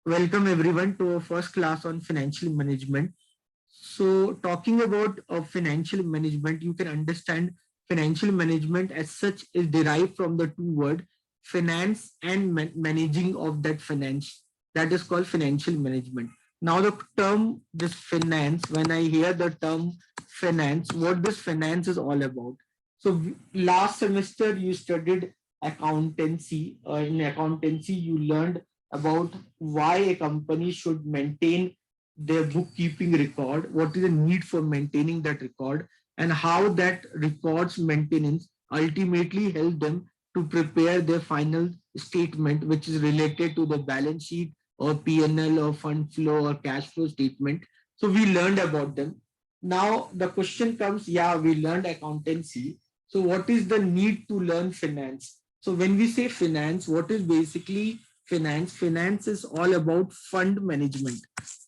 Welcome everyone to our first class on financial management. So, talking about financial management, you can understand financial management as such is derived from the two words finance and managing of that finance. That is called financial management. Now, the term this finance, when I hear the term finance, what this finance is all about. So, last semester you studied accountancy. In accountancy, you learned about why a company should maintain their bookkeeping record, what is the need for maintaining that record, and how that records maintenance ultimately help them to prepare their final statement, which is related to the balance sheet or P&L or fund flow or cash flow statement. So we learned about them. Now the question comes, yeah, we learned accountancy. So what is the need to learn finance? So when we say finance, what is basically finance? Finance is all about fund management.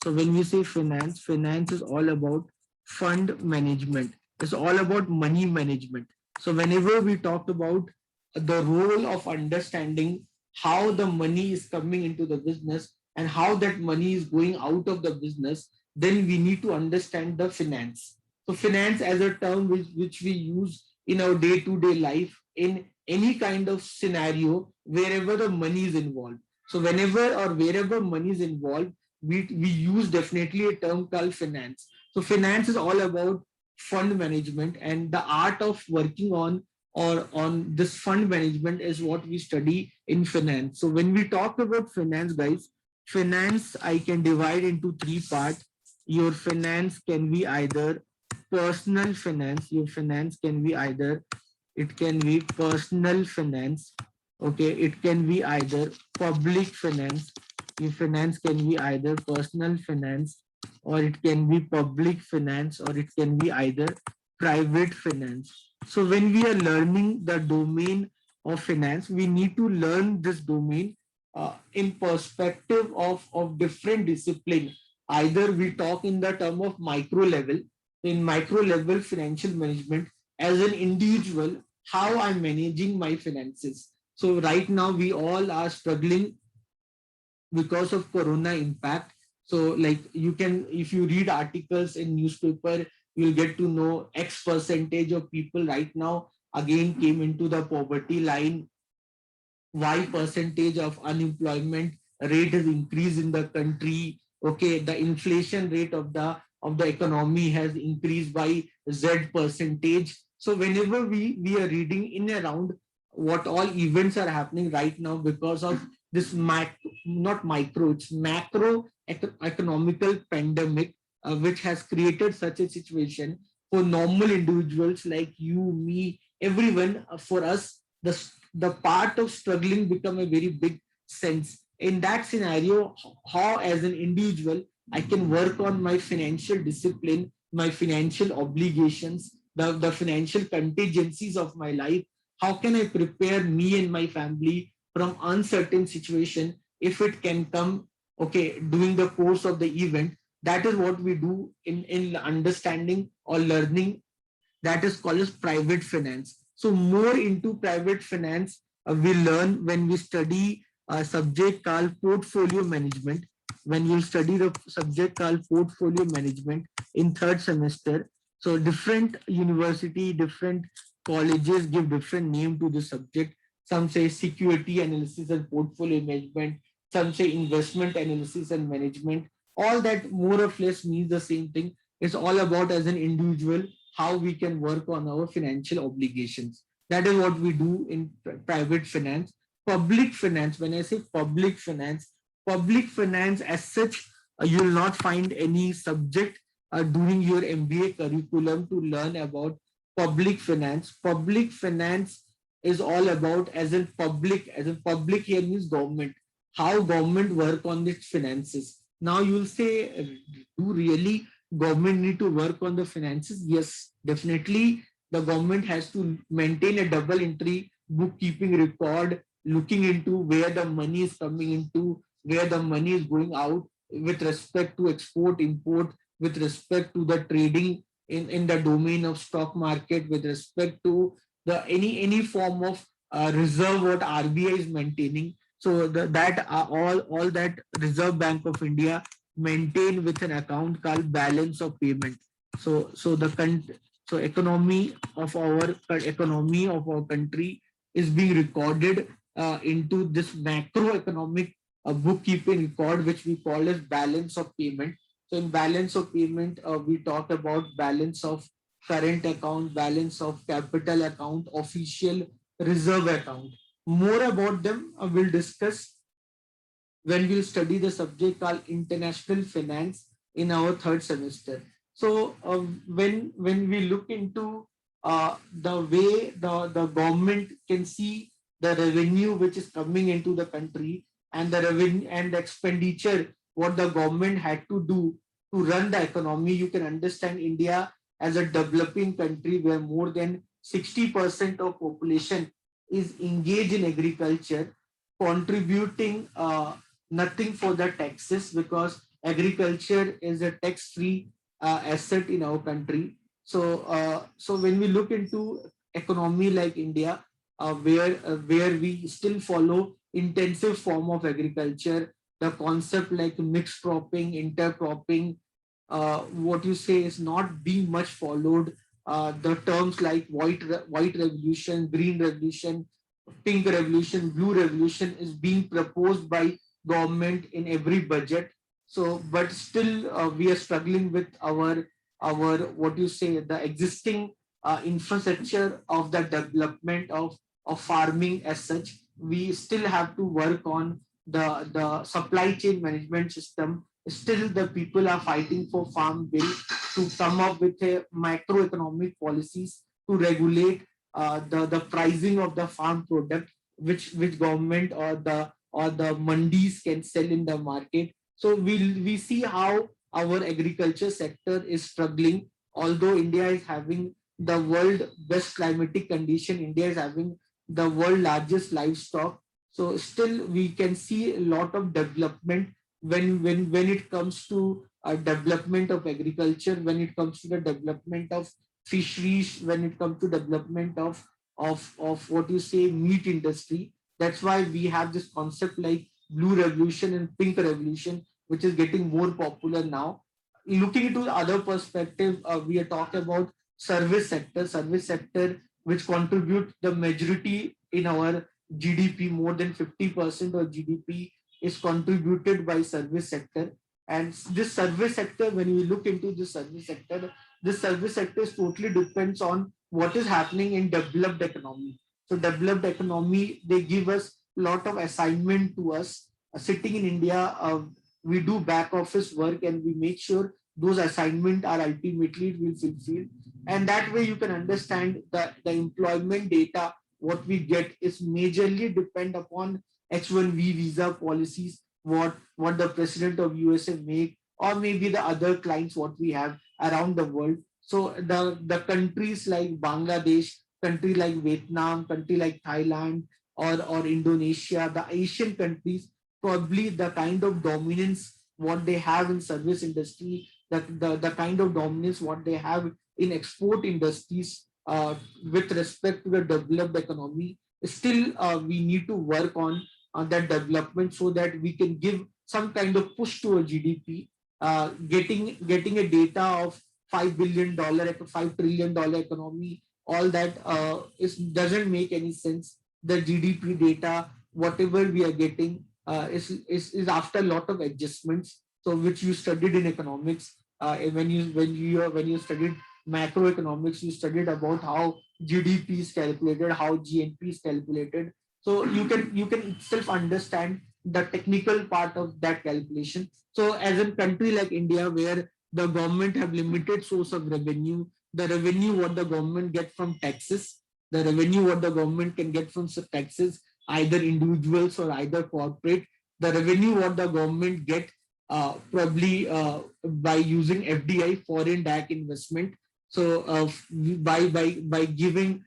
So when we say finance, finance is all about fund management. It's all about money management. So whenever we talk about the role of understanding how the money is coming into the business and how that money is going out of the business, then we need to understand the finance. So finance as a term which we use in our day-to-day life in any kind of scenario wherever the money is involved. So whenever or wherever money is involved, we use definitely a term called finance. So finance is all about fund management, and the art of working on or on this fund management is what we study in finance. So when we talk about finance, guys, finance I can divide into three parts. Your finance can be either personal finance, your finance can be either it can be personal finance, okay, it can be either public finance, your finance can be either personal finance or it can be public finance or it can be either private finance. So when we are learning the domain of finance, we need to learn this domain in perspective of different discipline. Either we talk in the term of micro level, in micro level financial management as an individual, how I'm managing my finances. So right now we all are struggling because of corona impact. So like you can, if you read articles in newspaper, you'll get to know x percentage of people right now again came into the poverty line, y percentage of unemployment rate has increased in the country, okay, the inflation rate of the economy has increased by z percentage. So whenever we are reading in around what all events are happening right now because of this not micro, it's macro economical pandemic, which has created such a situation for normal individuals like you, me, everyone. For us, the part of struggling become a very big sense. In that scenario, how as an individual I can work on my financial discipline, my financial obligations, the financial contingencies of my life. How can I prepare me and my family from uncertain situation if it can come, okay, during the course of the event. That is what we do in understanding or learning, that is called as private finance. So more into private finance, we learn when we study a subject called portfolio management. When you study the subject called portfolio management in third semester, so different university, different colleges give different name to the subject. Some say security analysis and portfolio management. Some say investment analysis and management. All that more or less means the same thing. It's all about as an individual how we can work on our financial obligations. That is what we do in private finance. Public finance, when I say public finance as such, you will not find any subject during your MBA curriculum to learn about public finance. Public finance is all about as in public here means government, how government work on its finances. Now you will say, do really government need to work on the finances? Yes, definitely. The government has to maintain a double entry bookkeeping record, looking into where the money is coming into, where the money is going out with respect to export, import, with respect to the trading in the domain of stock market, with respect to the any form of reserve what RBI is maintaining. So that all that Reserve Bank of India maintain with an account called balance of payment. So the so economy of our country is being recorded into this macroeconomic bookkeeping record, which we call as balance of payment. So in balance of payment, we talk about balance of current account, balance of capital account, official reserve account. More about them we'll discuss when we'll study the subject called international finance in our third semester. So when we look into the way the government can see the revenue which is coming into the country, and the revenue and the expenditure what the government had to do to run the economy, you can understand India as a developing country where more than 60% of population is engaged in agriculture, contributing nothing for the taxes, because agriculture is a tax-free asset in our country. So when we look into economy like India, where we still follow intensive form of agriculture, the concept like mixed cropping, intercropping, what you say is not being much followed. The terms like white revolution, green revolution, pink revolution, blue revolution is being proposed by government in every budget. So but still we are struggling with our what you say the existing infrastructure of the development of farming as such. We still have to work on the supply chain management system. Still the people are fighting for farm bill to come up with a macroeconomic policies to regulate the pricing of the farm product, which government or the mandis can sell in the market. So we see how our agriculture sector is struggling. Although India is having the world best climatic condition, India is having the world largest livestock. So still we can see a lot of development when it comes to development of agriculture, when it comes to the development of fisheries, when it comes to development of what you say meat industry. That's why we have this concept like blue revolution and pink revolution, which is getting more popular now. Looking into the other perspective, we are talking about service sector, which contribute the majority in our GDP. More than 50% of GDP is contributed by service sector. And this service sector, when we look into this service sector is totally depends on what is happening in developed economy. So developed economy, they give us a lot of assignment to us. Sitting in India, we do back office work and we make sure those assignment are ultimately will fulfilled. And that way you can understand that the employment data what we get is majorly depend upon H1B visa policies, what the president of USA make, or maybe the other clients what we have around the world. So the countries like Bangladesh, country like Vietnam, country like Thailand, or Indonesia, the Asian countries, probably the kind of dominance what they have in service industry, the kind of dominance what they have in export industries with respect to the developed economy. Still, we need to work on that development so that we can give some kind of push to a GDP. Getting a data of $5 billion, $5 trillion economy, all that is doesn't make any sense. The GDP data, whatever we are getting, is after a lot of adjustments. So which you studied in economics. When you studied macroeconomics, you studied about how GDP is calculated, how GNP is calculated. So you can itself understand the technical part of that calculation. So as a country like India, where the government have limited source of revenue, the revenue what the government get from taxes, the revenue what the government can get from taxes, either individuals or either corporate, the revenue what the government get probably by using FDI, foreign direct investment. So by giving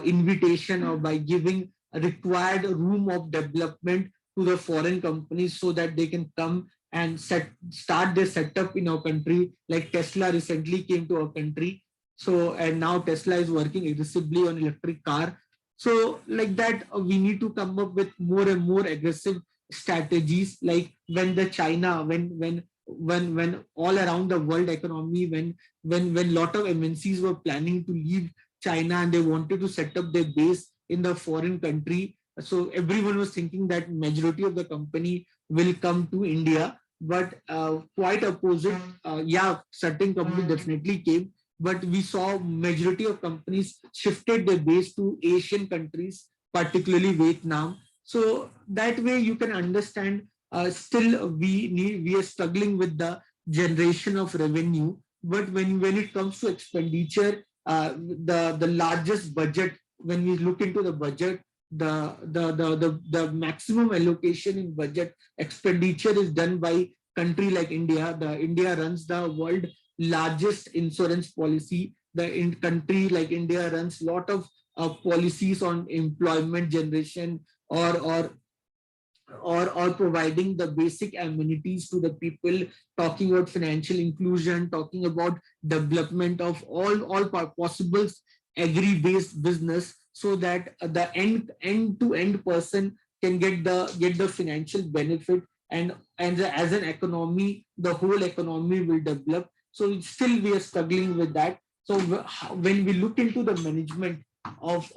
invitation, or by giving a required room of development to the foreign companies so that they can come and start their setup in our country. Like Tesla recently came to our country. So and now Tesla is working aggressively on electric car. So like that, we need to come up with more and more aggressive strategies. Like when the China, when all around the world economy, when lot of MNCs were planning to leave China and they wanted to set up their base in the foreign country. So everyone was thinking that majority of the company will come to India, but quite opposite. Yeah, certain companies definitely came, but we saw majority of companies shifted their base to Asian countries, particularly Vietnam. So that way you can understand. Still, we are struggling with the generation of revenue, but when it comes to expenditure, the largest budget, when we look into the budget, the maximum allocation in budget expenditure is done by country like India. The India runs the world largest insurance policy. The in country like India runs lot of policies on employment generation, or or providing the basic amenities to the people, talking about financial inclusion, talking about development of all possible agri-based business, so that the end to end person can get the financial benefit, and as an economy, the whole economy will develop. So still we are struggling with that. So when we look into the management of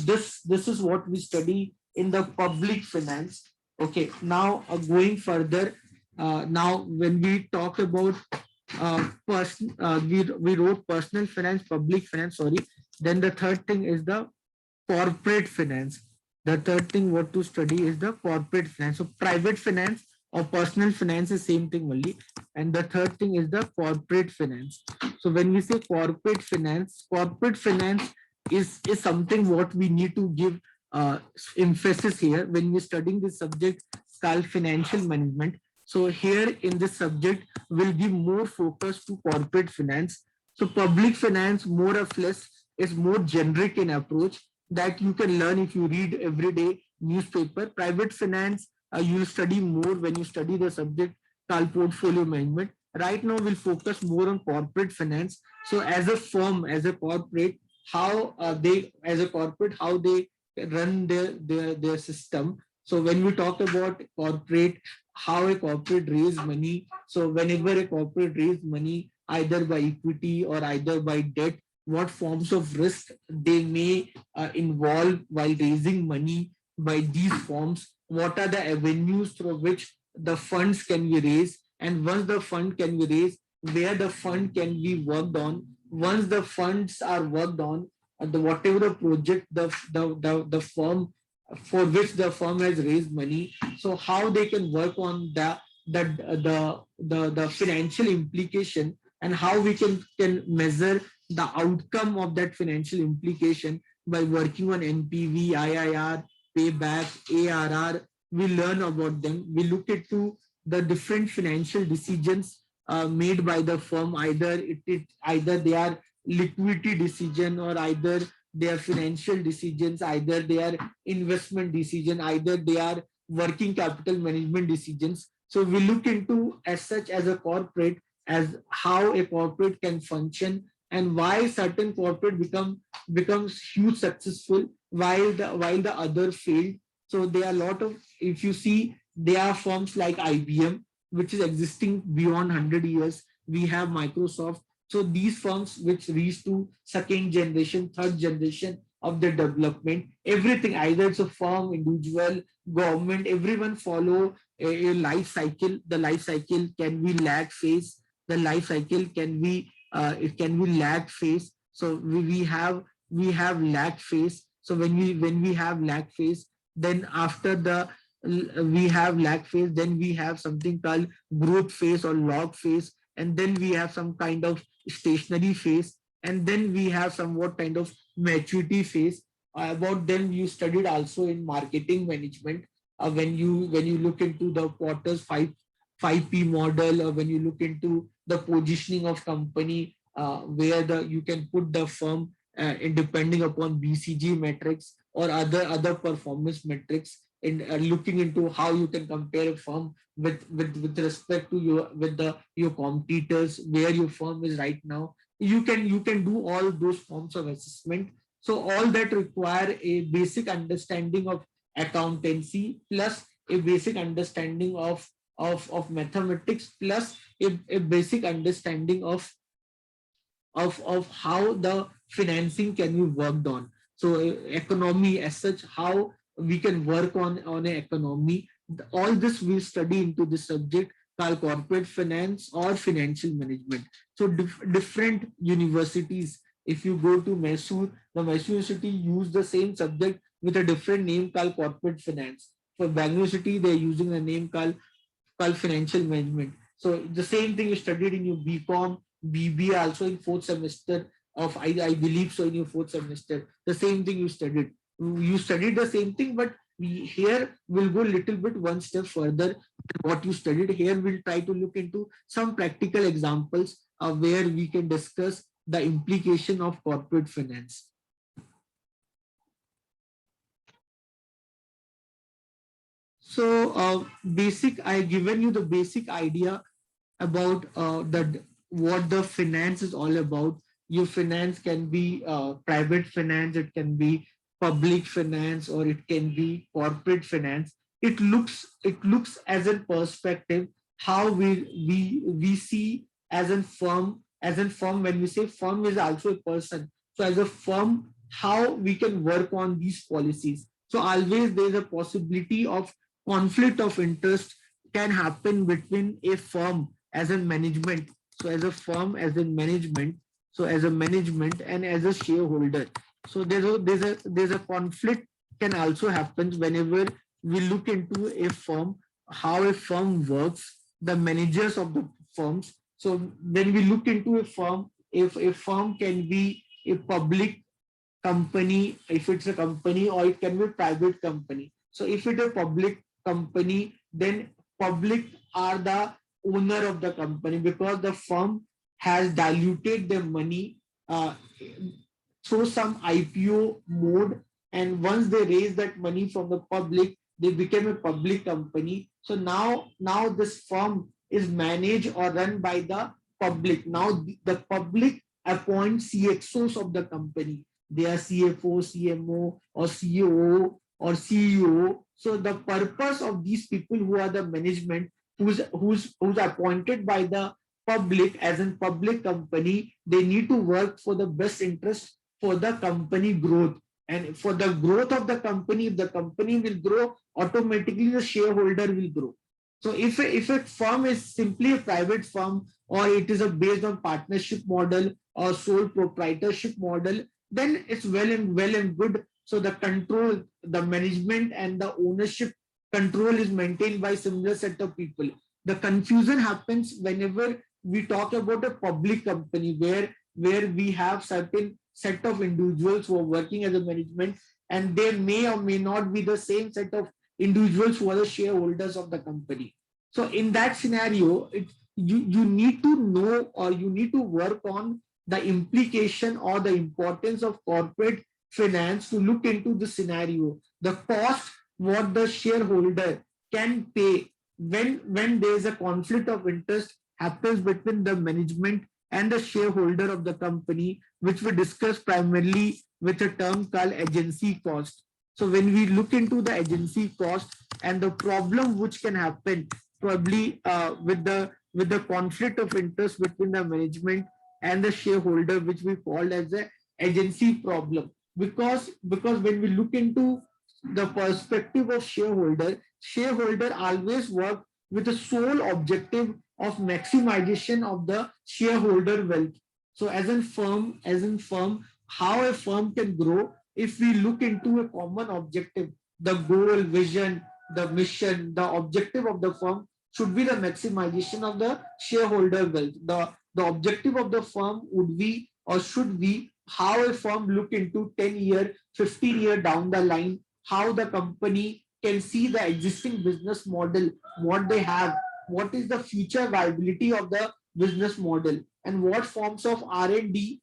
this is what we study in the public finance. Okay, now going further, now when we talk about we wrote personal finance, public finance, sorry. Then the third thing is the corporate finance. The third thing what to study is the corporate finance. So private finance or personal finance is same thing only. And the third thing is the corporate finance. So when we say corporate finance is something what we need to give emphasis here when we're studying this subject called financial management. So here in this subject, we'll give more focus to corporate finance. So public finance, more or less, is more generic in approach that you can learn if you read everyday newspaper. Private finance, you'll study more when you study the subject called portfolio management. Right now, we'll focus more on corporate finance. So as a firm, as a corporate, how as a corporate, how they run their system. So when we talk about corporate, how a corporate raise money. So whenever a corporate raise money, either by equity or either by debt, what forms of risk they may involve while raising money by these forms, what are the avenues through which the funds can be raised, and once the fund can be raised, where the fund can be worked on. Once the funds are worked on, the whatever the project the firm for which the firm has raised money, so how they can work on the financial implication, and how we can measure the outcome of that financial implication by working on NPV, IIR, payback, ARR. We learn about them. We look into the different financial decisions made by the firm. Either they are liquidity decision, or either they are financial decisions, either they are investment decision, either they are working capital management decisions. So we look into as such as a corporate, as how a corporate can function, and why certain corporate becomes huge successful while the other failed. So there are a lot of, if you see, there are firms like IBM, which is existing beyond 100 years. We have Microsoft. So these firms which reach to second generation, third generation of the development, everything, either it's a firm, individual, government, everyone follow a life cycle. The life cycle can be lag phase. The life cycle can be it can be lag phase. So we have lag phase. So when we have lag phase, then after the we have lag phase, then we have something called growth phase or log phase, and then we have some kind of stationary phase, and then we have somewhat kind of maturity phase. About them you studied also in marketing management. When you look into the Porter's 5P model, or when you look into the positioning of company, where the you can put the firm depending upon BCG metrics or other performance metrics, in looking into how you can compare a firm with respect to your competitors, where your firm is right now. You can do all those forms of assessment. So all that require a basic understanding of accountancy plus a basic understanding of mathematics plus a basic understanding of how the financing can be worked on. So economy as such, how we can work on an economy. All this we study into this subject called corporate finance or financial management. So different universities, if you go to Mysore, the Mysore University use the same subject with a different name called corporate finance. For Bangalore City, they're using a name called financial management. So the same thing you studied in your BCom, BBA also in fourth semester of I believe so in your fourth semester. The same thing you studied. You studied the same thing, but we here will go a little bit one step further. What you studied here, we'll try to look into some practical examples where we can discuss the implication of corporate finance. So I given you the basic idea about what the finance is all about. Your finance can be private finance, it can be public finance, or it can be corporate finance. It looks as a perspective how we see as a firm. When we say firm is also a person, so as a firm, how we can work on these policies. So always there is a possibility of conflict of interest can happen between a firm as a management. So as a firm, as in management, so as a management and as a shareholder. So there's a conflict can also happen whenever we look into a firm, how a firm works, the managers of the firms. So when we look into a firm, if a firm can be a public company, if it's a company, or it can be a private company. So if it's a public company, then public are the owner of the company because the firm has diluted their money through some IPO mode. And once they raise that money from the public, they became a public company. So now this firm is managed or run by the public. Now the public appoints CXOs of the company. They are CFO, CMO, or CEO or CEO. So the purpose of these people who are the management, who's appointed by the public as a public company, they need to work for the best interest for the company growth. And for the growth of the company, if the company will grow, automatically the shareholder will grow. So if a firm is simply a private firm, or it is a based on partnership model or sole proprietorship model, then it's well and good. So the control, the management and the ownership control is maintained by similar set of people. The confusion happens whenever we talk about a public company where we have certain set of individuals who are working as a management, and they may or may not be the same set of individuals who are the shareholders of the company. So in that scenario, you need to know, or you need to work on the implication or the importance of corporate finance to look into the scenario, the cost what the shareholder can pay when there is a conflict of interest happens between the management and the shareholder of the company, which we discuss primarily with a term called agency cost. So when we look into the agency cost and the problem which can happen probably with the conflict of interest between the management and the shareholder, which we called as a agency problem. Because when we look into the perspective of shareholder always work with the sole objective of maximization of the shareholder wealth. So as in firm, how a firm can grow, if we look into a common objective, the goal, vision, the mission, the objective of the firm should be the maximization of the shareholder wealth. The objective of the firm would be or should be how a firm look into 10-year, 15-year down the line, how the company can see the existing business model, what they have, what is the future viability of the business model, and what forms of R&D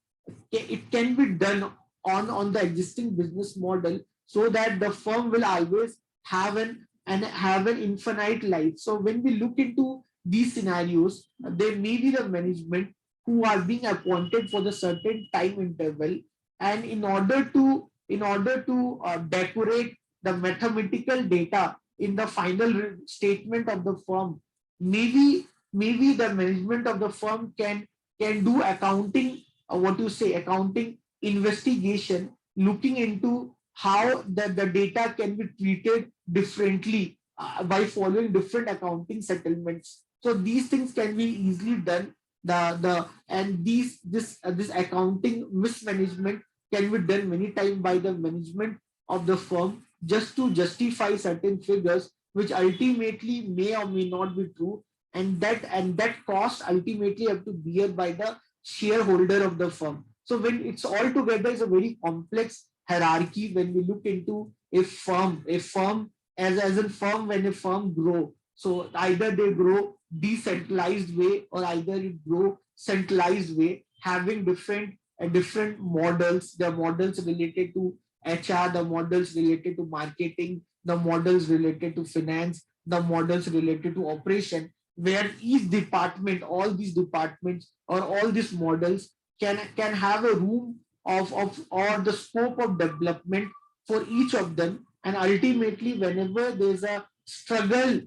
it can be done on the existing business model, so that the firm will always have an infinite life. So when we look into these scenarios, there may be the management who are being appointed for the certain time interval, and in order to decorate the mathematical data in the final statement of the firm, maybe the management of the firm can do accounting, what you say, accounting investigation, looking into how the data can be treated differently by following different accounting settlements. So these things can be easily done. The and these this accounting mismanagement can be done many times by the management of the firm just to justify certain figures which ultimately may or may not be true, and that cost ultimately have to bear by the shareholder of the firm. So when it's all together, it's a very complex hierarchy when we look into a firm as a firm. When a firm grow, so either they grow decentralized way or either it grow centralized way, having different models, the models related to HR, the models related to marketing, the models related to finance, the models related to operation, where each department, all these departments or all these models can have a room of or the scope of development for each of them. And ultimately, whenever there's a struggle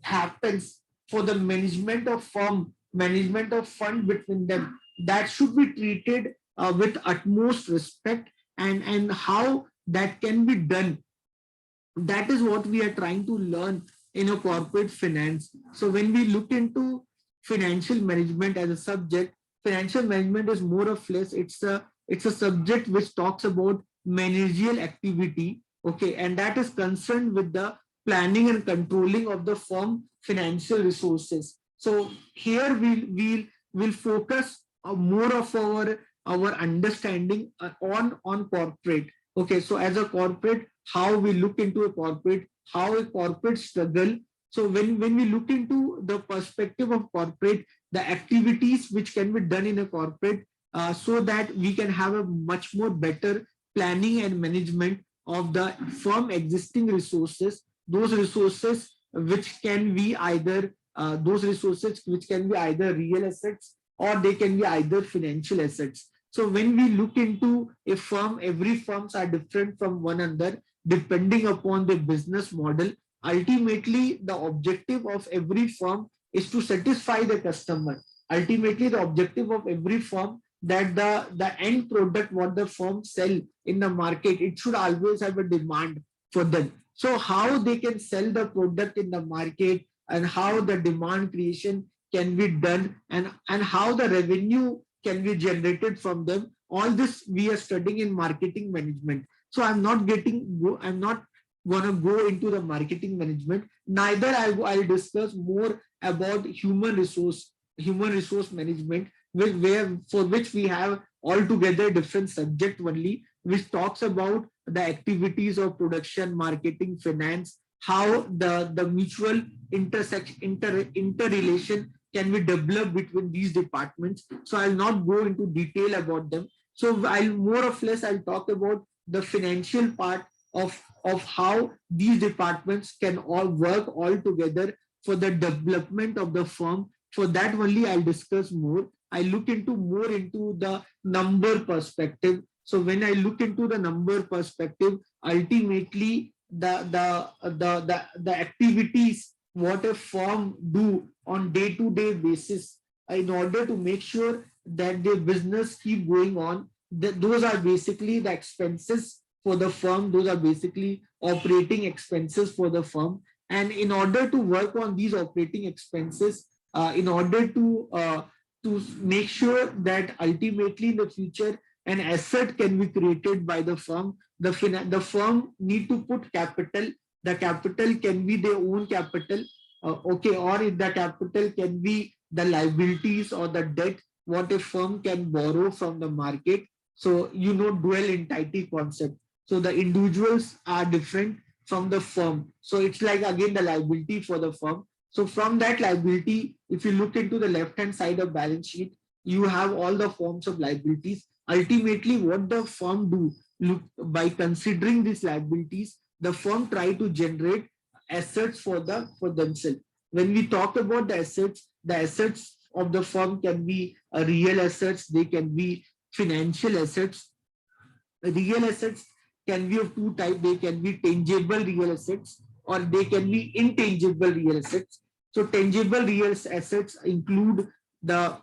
happens for the management of fund between them, that should be treated with utmost respect. And how that can be done, that is what we are trying to learn in a corporate finance. So when we look into financial management as a subject, financial management is more or less, it's a subject which talks about managerial activity, okay, and that is concerned with the planning and controlling of the firm financial resources. So here we'll focus more of our understanding on corporate. Okay, so as a corporate, how we look into a corporate, how a corporate struggle. So when we look into the perspective of corporate, the activities which can be done in a corporate, so that we can have a much more better planning and management of the firm existing resources, those resources which can be either real assets or they can be either financial assets. So when we look into a firm, every firms are different from one another depending upon the business model. Ultimately, the objective of every firm is to satisfy the customer. Ultimately, the objective of every firm, that the end product what the firm sell in the market, it should always have a demand for them. So how they can sell the product in the market, and how the demand creation can be done, and how the revenue can be generated from them, all this we are studying in marketing management. So I'm not gonna go into the marketing management. Neither I'll discuss more about human resource management, where for which we have altogether different subject only, which talks about the activities of production, marketing, finance, how the mutual interrelation can be developed between these departments. So I'll not go into detail about them. So I'll talk about the financial part of how these departments can all work all together for the development of the firm. For that only I'll discuss more. I look into more into the number perspective. So when I look into the number perspective, ultimately the activities what a firm do on day-to-day basis in order to make sure that their business keep going on, those are basically the expenses for the firm. Those are basically operating expenses for the firm. And in order to work on these operating expenses, in order to make sure that ultimately in the future an asset can be created by the firm, the firm need to put capital. The capital can be their own capital, okay, or if the capital can be the liabilities or the debt what a firm can borrow from the market. So dual entity concept. So the individuals are different from the firm. So it's like again the liability for the firm. So from that liability, if you look into the left hand side of balance sheet, you have all the forms of liabilities. Ultimately, what the firm do, look, by considering these liabilities, the firm try to generate assets for themselves. When we talk about the assets of the firm can be real assets, they can be financial assets, Real assets can be of two types. They can be tangible real assets or they can be intangible real assets. So tangible real assets include the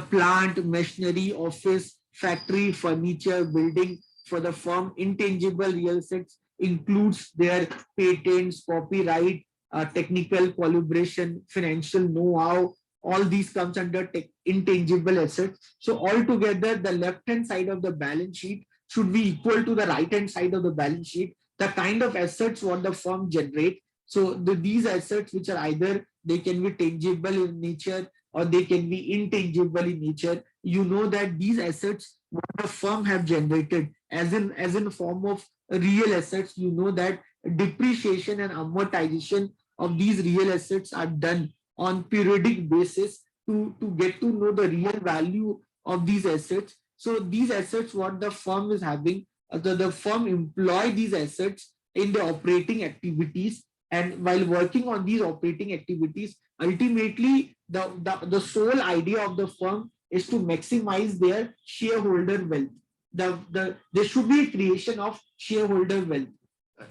plant, machinery, office, factory, furniture, building for the firm. Intangible real assets includes their patents, copyright, technical collaboration, financial know-how. All these comes under intangible assets. So altogether, the left-hand side of the balance sheet should be equal to the right-hand side of the balance sheet. The kind of assets what the firm generate. So these assets, which are either they can be tangible in nature or they can be intangible in nature. You know that these assets what the firm have generated as in form of real assets. You know that depreciation and amortization of these real assets are done on periodic basis to get to know the real value of these assets. So these assets what the firm is having, the firm employ these assets in the operating activities, and while working on these operating activities, ultimately the sole idea of the firm is to maximize their shareholder wealth. There should be a creation of shareholder wealth.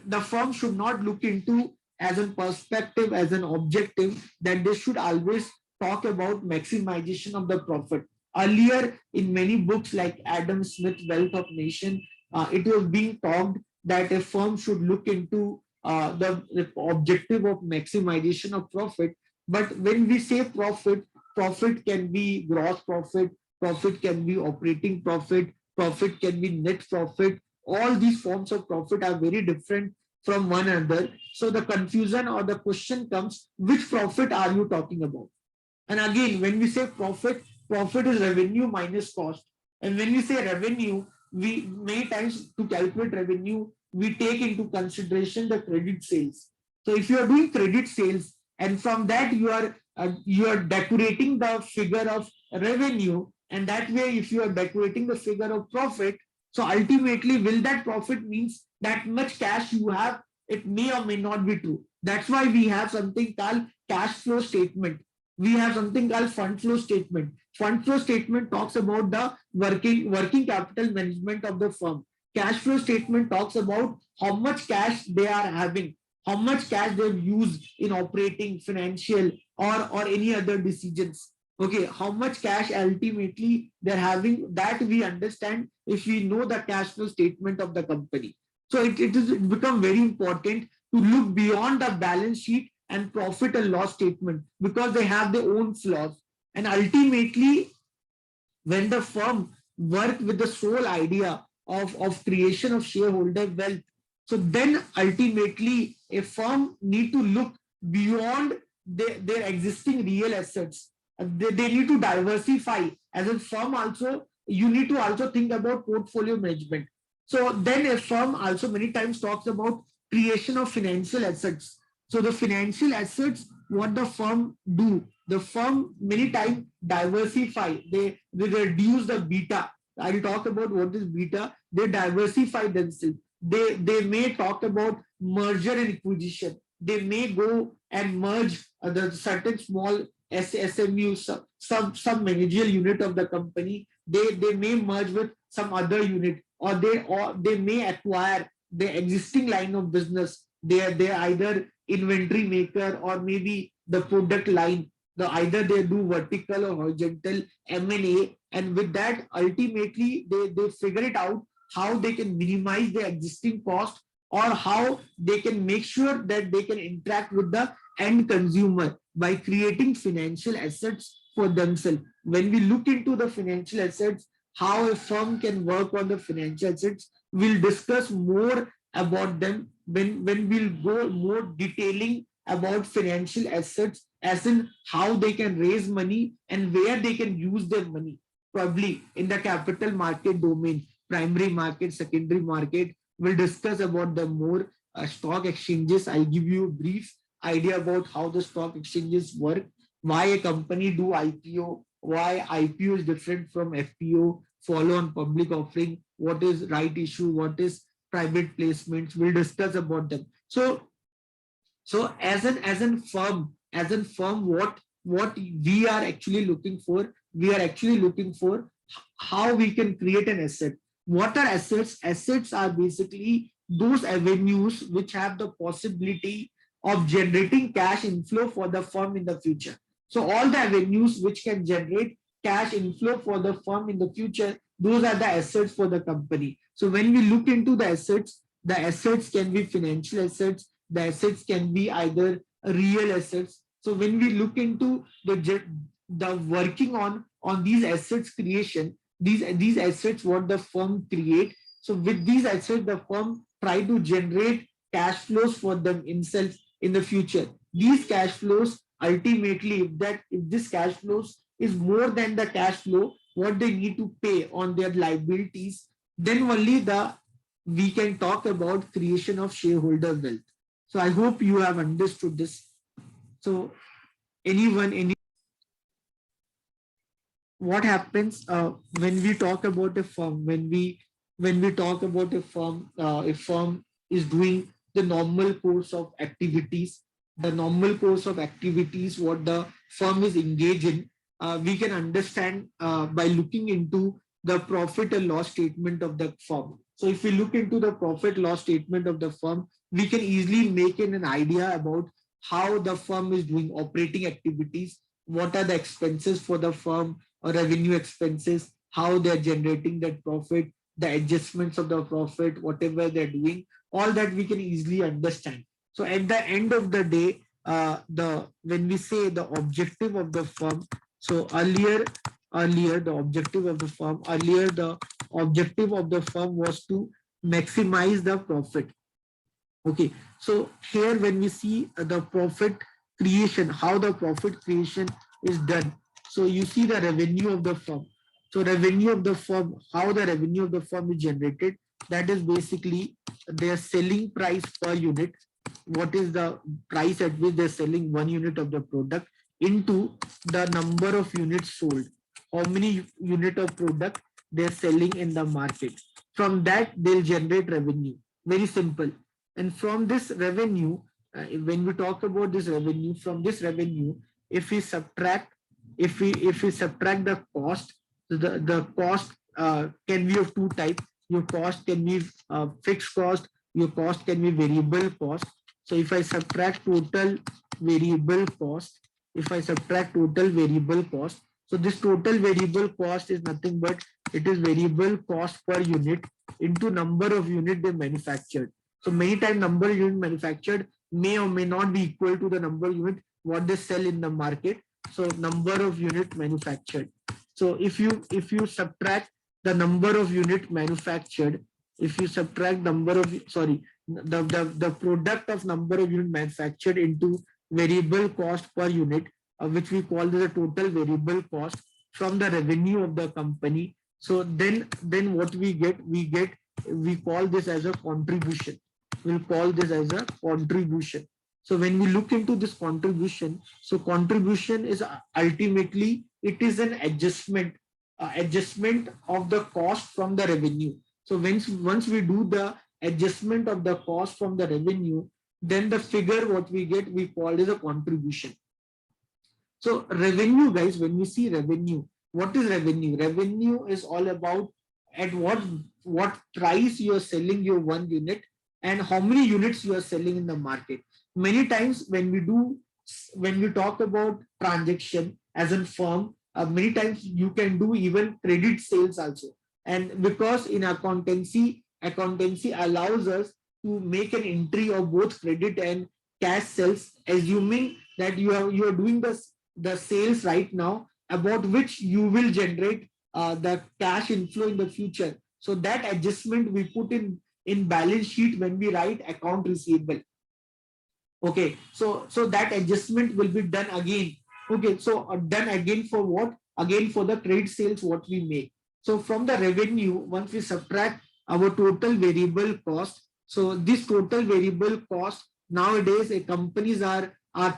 The firm should not look into as a perspective, as an objective, that they should always talk about maximization of the profit. Earlier, in many books like Adam Smith, Wealth of Nation, it was being talked that a firm should look into the objective of maximization of profit. But when we say profit, profit can be gross profit, profit can be operating profit, profit can be net profit. All these forms of profit are very different from one another. So the confusion or the question comes, which profit are you talking about? And again, when we say profit, profit is revenue minus cost. And when we say revenue, we many times to calculate revenue, we take into consideration the credit sales. So if you are doing credit sales and from that you are decorating the figure of revenue, and that way if you are decorating the figure of profit, so ultimately will that profit means that much cash you have? It may or may not be true. That's why we have something called cash flow statement. We have something called fund flow statement. Fund flow statement talks about the working capital management of the firm. Cash flow statement talks about how much cash they are having, how much cash they've used in operating, financial, or any other decisions. Okay, how much cash ultimately they're having, that we understand if we know the cash flow statement of the company. So it become very important to look beyond the balance sheet and profit and loss statement because they have their own flaws. And ultimately, when the firm work with the sole idea of creation of shareholder wealth, so then ultimately a firm need to look beyond their existing real assets. They need to diversify. As a firm also, you need to also think about portfolio management. So then a firm also many times talks about creation of financial assets. So the financial assets, what the firm do, the firm many times diversify. They reduce the beta. I will talk about what is beta. They diversify themselves. They may talk about merger and acquisition. They may go and merge the certain small SMU, some managerial unit of the company. They may merge with some other unit, or they may acquire the existing line of business. They either inventory maker or maybe the product line. Either they do vertical or horizontal M&A, and with that ultimately they figure it out how they can minimize the existing cost or how they can make sure that they can interact with the end consumer by creating financial assets for themselves. When we look into the financial assets, how a firm can work on the financial assets, we'll discuss more about them when we'll go more detailing about financial assets, as in how they can raise money and where they can use their money, probably in the capital market domain, primary market, secondary market. We'll discuss about the more stock exchanges. I'll give you a brief idea about how the stock exchanges work, why a company do IPO, why IPO is different from FPO, follow on public offering, what is right issue, what is private placements. We'll discuss about them. So as an firm, what we are actually looking for, we are actually looking for how we can create an asset. What are assets? Assets are basically those avenues which have the possibility of generating cash inflow for the firm in the future. So all the avenues which can generate cash inflow for the firm in the future, those are the assets for the company. So when we look into the assets can be financial assets, the assets can be either real assets. So when we look into the working on these assets creation, these assets what the firm create. So with these assets, the firm try to generate cash flows for them itself in the future. These cash flows ultimately, if this cash flows is more than the cash flow what they need to pay on their liabilities, then only the we can talk about creation of shareholder wealth. So I hope you have understood this. So any what happens when we talk about a firm, when we talk about a firm is doing the normal course of activities, the normal course of activities what the firm is engaged in, we can understand by looking into the profit and loss statement of the firm. So if we look into the profit loss statement of the firm, we can easily make an idea about how the firm is doing operating activities, what are the expenses for the firm, or revenue expenses, how they're generating that profit, the adjustments of the profit, whatever they're doing, all that we can easily understand. So at the end of the day, the when we say the objective of the firm, so earlier the objective of the firm was to maximize the profit. Okay, so here when we see the profit creation, how the profit creation is done. So you see the revenue of the firm. So revenue of the firm, how the revenue of the firm is generated, that is basically their selling price per unit. What is the price at which they're selling 1 unit of the product into the number of units sold. How many unit of product they're selling in the market. From that, they'll generate revenue. Very simple. And from this revenue, when we talk about this revenue, from this revenue, if we subtract the cost, the cost can be of two types. Your cost can be fixed cost, your cost can be variable cost. So if I subtract total variable cost, so this total variable cost is nothing but it is variable cost per unit into number of unit they manufactured. So many times number of unit manufactured may or may not be equal to the number of unit what they sell in the market. So number of unit manufactured. So if you subtract the number of unit manufactured, if you subtract number of the product of number of unit manufactured into variable cost per unit, which we call the total variable cost from the revenue of the company. So then what we get, we call this as a contribution. We'll call this as a contribution. So when we look into this contribution, so contribution is ultimately it is an adjustment of the cost from the revenue. So once we do the adjustment of the cost from the revenue, then the figure what we get we call is a contribution. So revenue, guys, when we see revenue, what is revenue? Revenue is all about at what price you are selling your 1 unit and how many units you are selling in the market. Many times when we talk about transaction as a firm, many times you can do even credit sales also. And because in accountancy allows us to make an entry of both credit and cash sales, assuming that you are doing the sales right now about which you will generate the cash inflow in the future. So that adjustment we put in balance sheet when we write account receivable. Okay, so that adjustment will be done again. Okay, so done again for what? Again for the trade sales what we make. So from the revenue, once we subtract our total variable cost, so this total variable cost nowadays companies are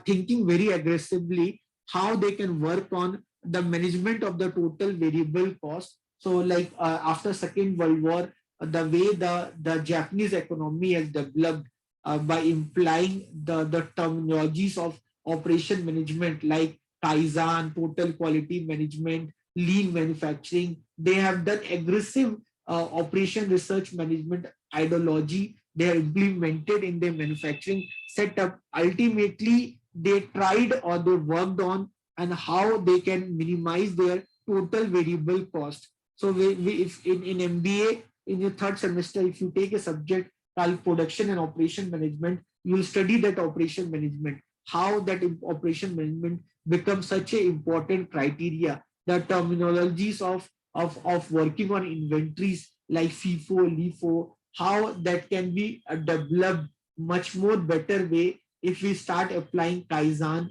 thinking very aggressively how they can work on the management of the total variable cost. So like after Second World War, the way the Japanese economy has developed by implying the terminologies of operation management like Kaizen, total quality management, lean manufacturing. They have done aggressive operation research management ideology they have implemented in their manufacturing setup. Ultimately, they tried or they worked on and how they can minimize their total variable cost. So if in MBA in your third semester, if you take a subject called production and operation management, you will study that operation management, how that operation management becomes such an important criteria. The terminologies of working on inventories like FIFO, LIFO, how that can be developed much more better way if we start applying Kaizen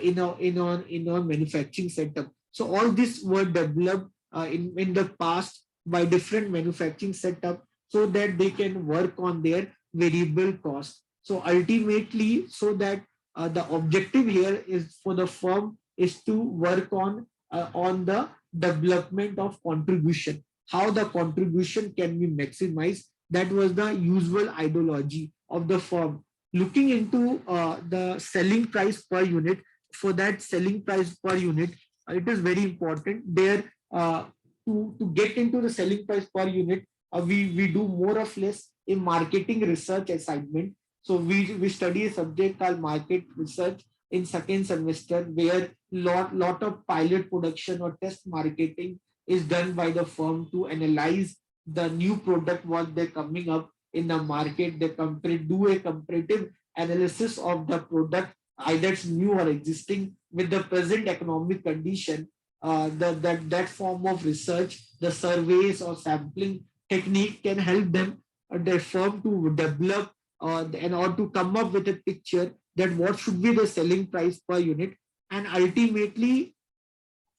in our manufacturing setup. So all this were developed in the past by different manufacturing setup so that they can work on their variable cost. So ultimately, so that the objective here is for the firm is to work on the development of contribution, how the contribution can be maximized. That was the usual ideology of the firm. Looking into the selling price per unit, for that selling price per unit, it is very important there to get into the selling price per unit. We do more or less a marketing research assignment. So we study a subject called market research in second semester, where lot of pilot production or test marketing is done by the firm to analyze the new product what they're coming up in the market. They do a comparative analysis of the product, either it's new or existing, with the present economic condition. That form of research, the surveys or sampling technique can help them, the firm, to develop and or to come up with a picture that what should be the selling price per unit. And ultimately,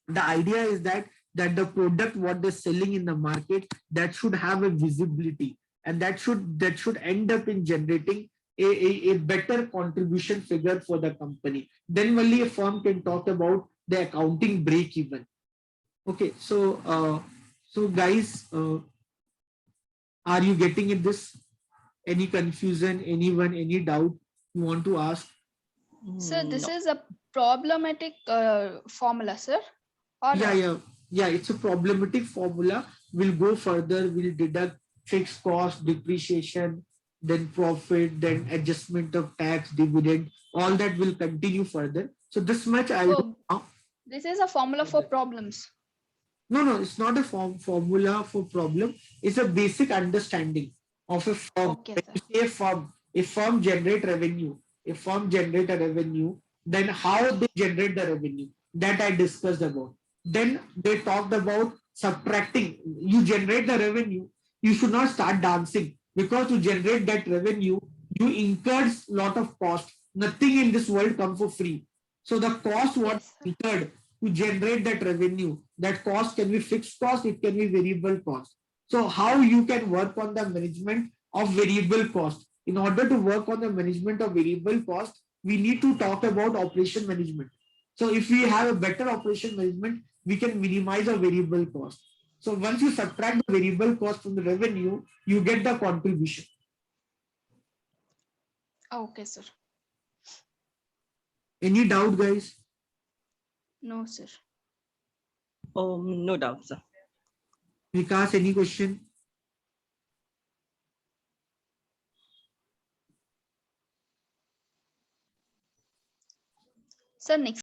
the idea is that the product what they're selling in the market, that should have a visibility, and that should end up in generating a better contribution figure for the company. Then only a firm can talk about the accounting break even. Okay, so guys, are you getting it? This any confusion? Anyone? Any doubt you want to ask? Sir, this No. is a problematic formula, sir. Or Yeah. It's a problematic formula. We'll go further. We'll deduct fixed cost, depreciation, then profit, then adjustment of tax, dividend. All that will continue further. So this much I'll do oh, now. this is a formula for problems. No, it's not a formula for problem. It's a basic understanding of a firm. Okay, When sir. you say a firm generate revenue, a firm generate a revenue, then how they generate the revenue, that I discussed about. Then they talked about subtracting. You generate the revenue, you should not start dancing, because to generate that revenue, you incurred lot of cost. Nothing in this world comes for free. So the cost what Yes, sir. incurred to generate that revenue, that cost can be fixed cost, it can be variable cost. So how you can work on the management of variable cost? In order to work on the management of variable cost, we need to talk about operation management. So if we have a better operation management, we can minimize our variable cost. So once you subtract the variable cost from the revenue, you get the contribution. Okay, sir. Any doubt, guys? No, sir. No doubt, sir. Vikas, any question? Sir, next